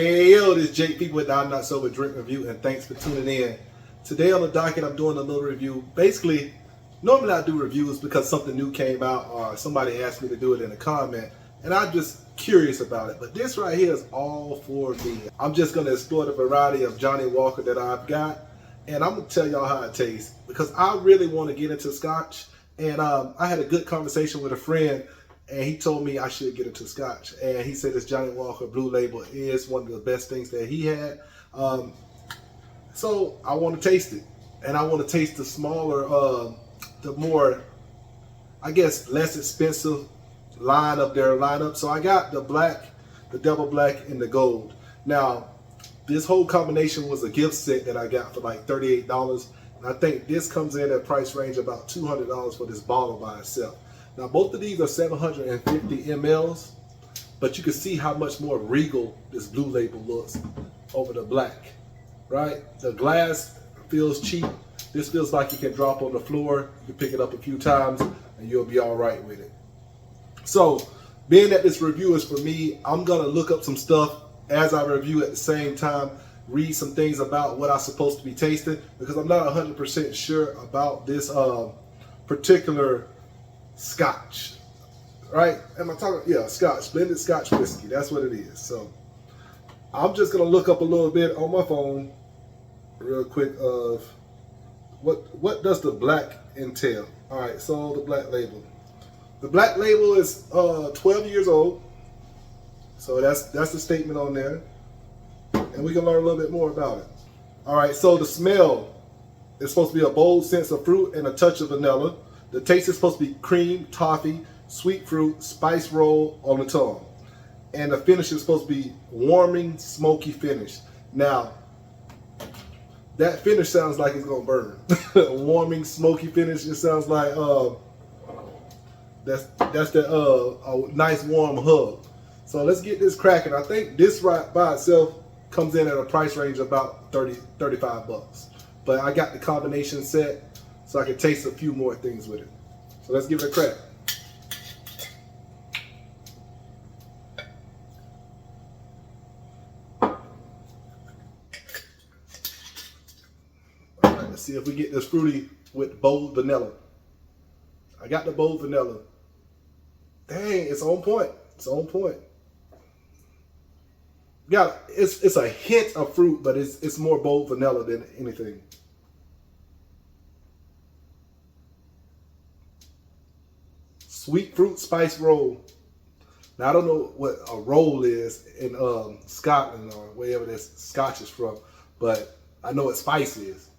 Hey yo, this is Jake People with the I'm Not Sober Drink Review, and thanks for tuning in. Today on the docket, I'm doing a little review. Basically, normally I do reviews because something new came out or somebody asked me to do it in a comment, and I'm just curious about it. But this right here is all for me. I'm just going to explore the variety of Johnnie Walker that I've got, and I'm going to tell y'all how it tastes because I really want to get into Scotch. And I had a good conversation with a friend, and he told me I should get into Scotch. And he said this Johnnie Walker Blue Label is one of the best things that he had. So I want to taste it. And I want to taste the smaller, the more, I guess, less expensive line of their lineup. So I got the black, the double black, and the gold. Now, this whole combination was a gift set that I got for like $38. And I think this comes in at a price range of about $200 for this bottle by itself. Now, both of these are 750 mLs, but you can see how much more regal this Blue Label looks over the black, right? The glass feels cheap. This feels like you can drop on the floor. You can pick it up a few times and you'll be all right with it. So, being that this review is for me, I'm gonna look up some stuff as I review at the same time, read some things about what I'm supposed to be tasting, because I'm not 100% sure about this particular Scotch, right? Am I talking? Yeah, Scotch, blended Scotch whiskey. That's what it is. So I'm just gonna look up a little bit on my phone, real quick, of what does the black entail. All right, so the black label. The black label is 12 years old. So that's the statement on there, and we can learn a little bit more about it. All right, so the smell is supposed to be a bold sense of fruit and a touch of vanilla. The taste is supposed to be cream, toffee, sweet fruit, spice roll on the tongue. And the finish is supposed to be warming, smoky finish. Now, that finish sounds like it's gonna burn. Warming, smoky finish, it sounds like that's a nice warm hug. So let's get this cracking. I think this right by itself comes in at a price range of about 35 bucks. But I got the combination set, so I can taste a few more things with it. So let's give it a crack. All right, let's see if we get this fruity with bold vanilla. I got the bold vanilla. Dang, it's on point. It's on point. Yeah, it's a hint of fruit, but it's more bold vanilla than anything. Sweet fruit spice roll. Now, I don't know what a roll is in Scotland or wherever this Scotch is from, but I know what spice is.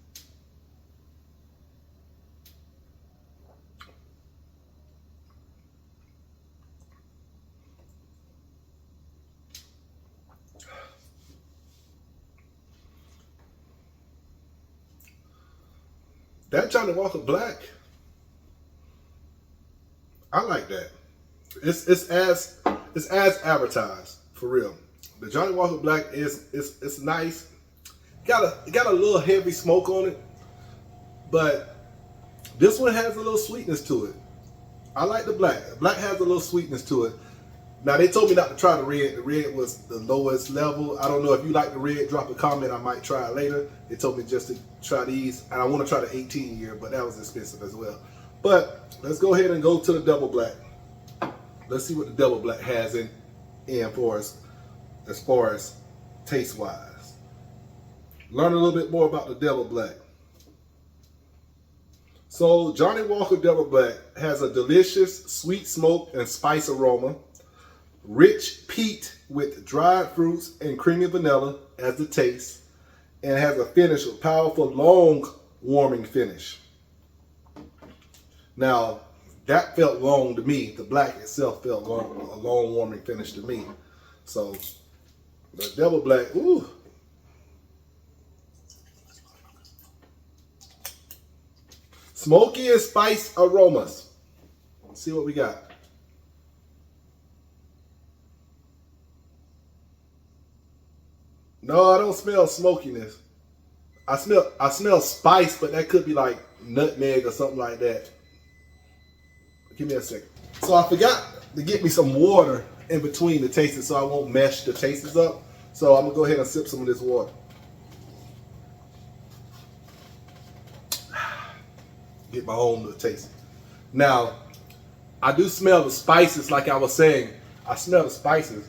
That Johnnie Walker Black, I like that. It's as advertised, for real. The Johnnie Walker Black it's nice. Got a little heavy smoke on it, but this one has a little sweetness to it. I like the black. The black has a little sweetness to it. Now, they told me not to try the red. The red was the lowest level. I don't know if you like the red. Drop a comment. I might try it later. They told me just to try these. And I want to try the 18 year, but that was expensive as well. But let's go ahead and go to the double black. Let's see what the double black has in for us as far as taste-wise. Learn a little bit more about the double black. So, Johnnie Walker Double Black has a delicious sweet smoke and spice aroma. Rich peat with dried fruits and creamy vanilla as the taste, and has a finish, a powerful, long warming finish. Now, that felt long to me. The black itself felt long, a long warming finish to me. So, the double black, ooh. Smoky and spice aromas. Let's see what we got. No, I don't smell smokiness. I smell spice, but that could be like nutmeg or something like that. Give me a second. So I forgot to get me some water in between the tastes so I won't mesh the tastes up. So I'm gonna go ahead and sip some of this water. Get my own little taste. Now, I do smell the spices, like I was saying. I smell the spices.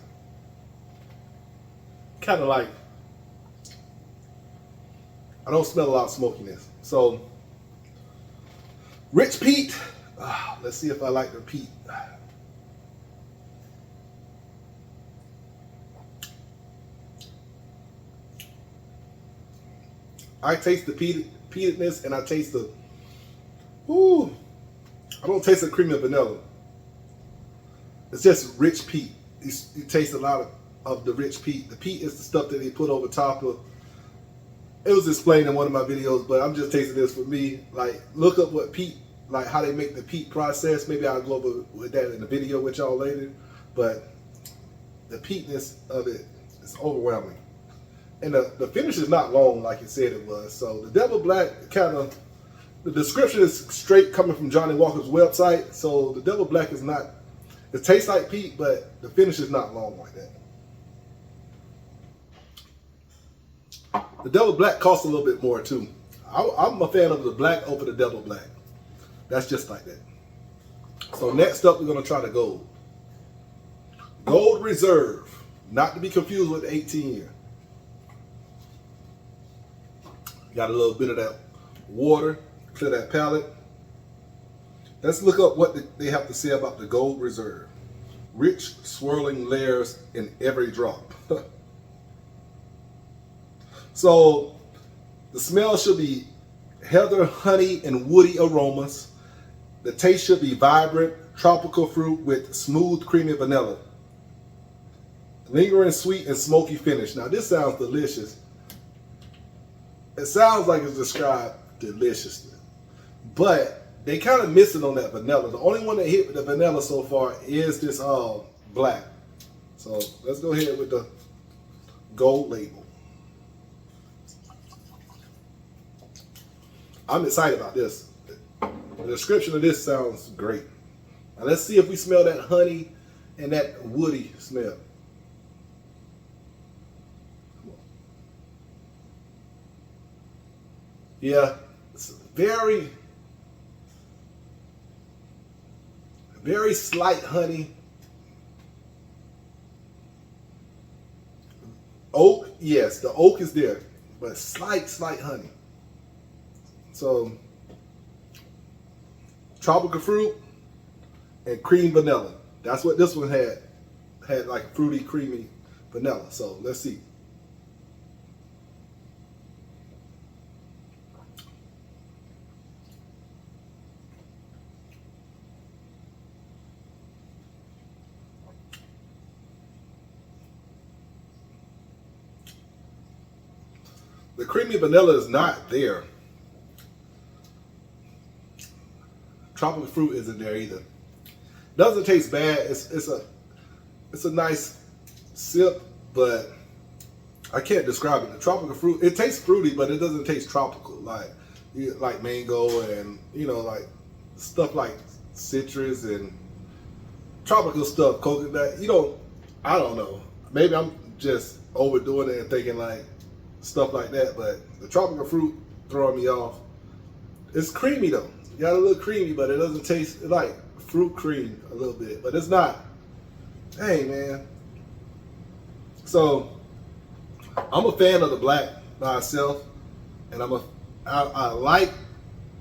Kind of like, I don't smell a lot of smokiness. So, rich peat. Let's see if I like the peat. I taste the peatedness, and I taste the, I don't taste the creamy vanilla. It's just rich peat. You taste a lot of the rich peat. The peat is the stuff that they put over top of. It was explained in one of my videos, but I'm just tasting this for me. Like, look up what peat, like how they make the peat process. Maybe I'll go over with that in the video with y'all later. But the peatness of it is overwhelming. And the finish is not long like it said it was. So the Double Black kind of, the description is straight coming from Johnnie Walker's website. So the Double Black is not, it tastes like peat, but the finish is not long like that. The Double Black costs a little bit more too. I'm a fan of the black over the Double Black. That's just like that. So next up, we're going to try the gold. Gold Reserve, not to be confused with the 18-year. Got a little bit of that water, clear that palate. Let's look up what they have to say about the Gold Reserve. Rich, swirling layers in every drop. So the smell should be heather, honey, and woody aromas. The taste should be vibrant, tropical fruit with smooth, creamy vanilla. Lingering sweet and smoky finish. Now this sounds delicious. It sounds like it's described deliciously, but they kind of miss it on that vanilla. The only one that hit with the vanilla so far is this black. So let's go ahead with the Gold Label. I'm excited about this. The description of this sounds great. Now let's see if we smell that honey and that woody smell. Yeah, it's very, very slight honey. Oak, yes, the oak is there, but slight honey. So, tropical fruit and cream vanilla. That's what this one had. Had like fruity, creamy vanilla. So let's see. The creamy vanilla is not there. Tropical fruit isn't there either. Doesn't taste bad. It's a nice sip, but I can't describe it. The tropical fruit, it tastes fruity, but it doesn't taste tropical like mango and like stuff like citrus and tropical stuff, coconut. I don't know. Maybe I'm just overdoing it and thinking like stuff like that, but the tropical fruit throwing me off. It's creamy though. You got a little creamy, but it doesn't taste like fruit cream a little bit, but it's not. Hey man. So I'm a fan of the black by itself, and I like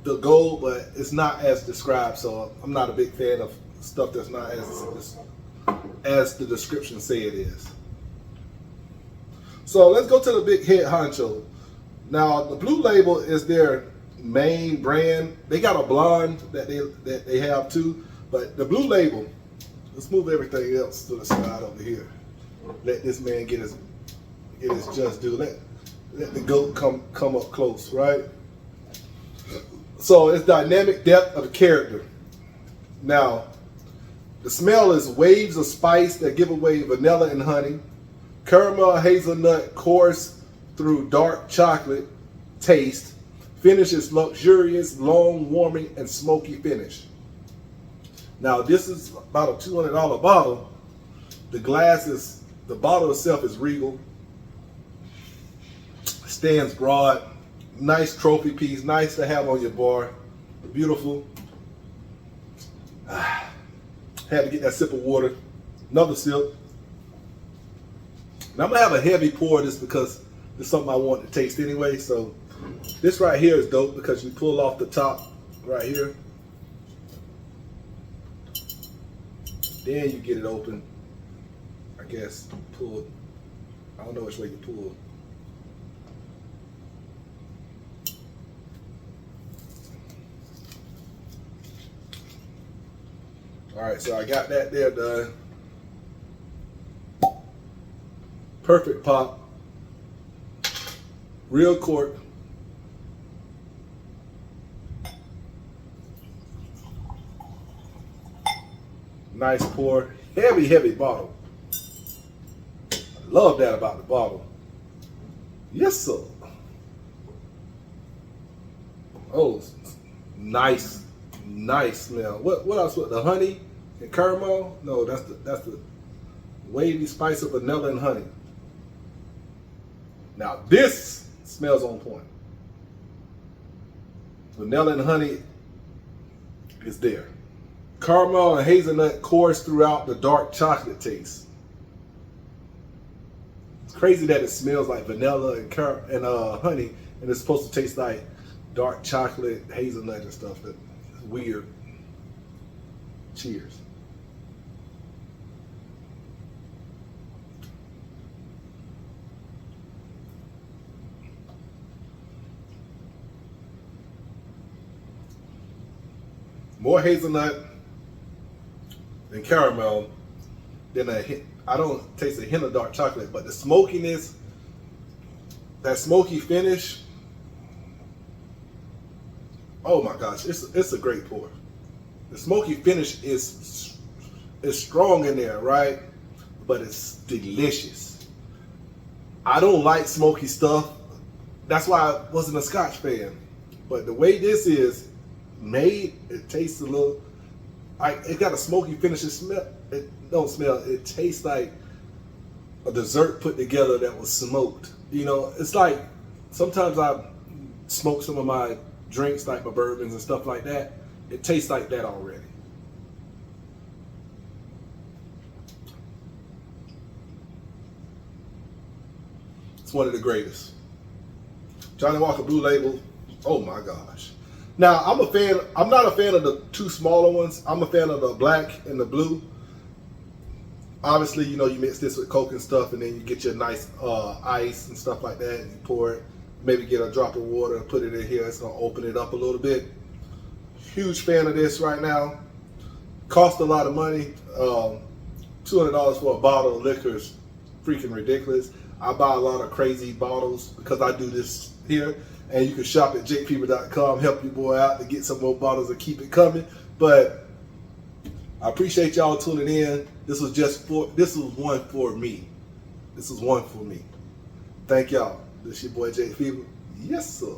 the gold, but it's not as described. So I'm not a big fan of stuff that's not as the description say it is. So let's go to the big head honcho. Now the Blue Label is their main brand. They got a blonde that they have too, but the Blue Label. Let's move everything else to the side over here. Let this man get his just due. Let the goat come up close, right? So it's dynamic depth of character. Now the smell is waves of spice that give away vanilla and honey. Caramel, hazelnut, coarse through dark chocolate taste. Finish is luxurious, long, warming, and smoky finish. Now this is about a $200 bottle. The bottle itself is regal. Stands broad. Nice trophy piece. Nice to have on your bar. Beautiful. Had to get that sip of water. Another sip. Now I'm gonna have a heavy pour just because it's something I want to taste anyway. So this right here is dope because you pull off the top right here. Then you get it open. I guess pull. I don't know which way you pull. All right, so I got that there done. Perfect pop. Real cork. Nice pour. Heavy, heavy bottle. I love that about the bottle. Yes, sir. Oh, nice, nice smell. What else? What, the honey and caramel? No, that's the wavy spice of vanilla and honey. Now this smells on point. Vanilla and honey is there. Caramel and hazelnut course throughout the dark chocolate taste. It's crazy that it smells like vanilla and honey, and it's supposed to taste like dark chocolate, hazelnut and stuff. That's weird. Cheers. More hazelnut than caramel. Then I don't taste a hint of dark chocolate, but the smokiness, that smoky finish. Oh my gosh, it's a great pour. The smoky finish is strong in there, right? But it's delicious. I don't like smoky stuff. That's why I wasn't a Scotch fan. But the way this is made, it tastes a little, it got a smoky finish. It tastes like a dessert put together that was smoked. You know, it's like sometimes I smoke some of my drinks, like my bourbons and stuff like that. It tastes like that already. It's one of the greatest. Johnnie Walker Blue Label. Oh my gosh. Now, I'm not a fan of the two smaller ones. I'm a fan of the black and the blue. Obviously, you know, you mix this with Coke and stuff, and then you get your nice ice and stuff like that, and you pour it. Maybe get a drop of water and put it in here. It's gonna open it up a little bit. Huge fan of this right now. Cost a lot of money. $200 for a bottle of liquor is freaking ridiculous. I buy a lot of crazy bottles because I do this here. And you can shop at jpeople.com, help your boy out to get some more bottles and keep it coming. But I appreciate y'all tuning in. This was one for me. This was one for me. Thank y'all. This your boy J Fever. Yes, sir.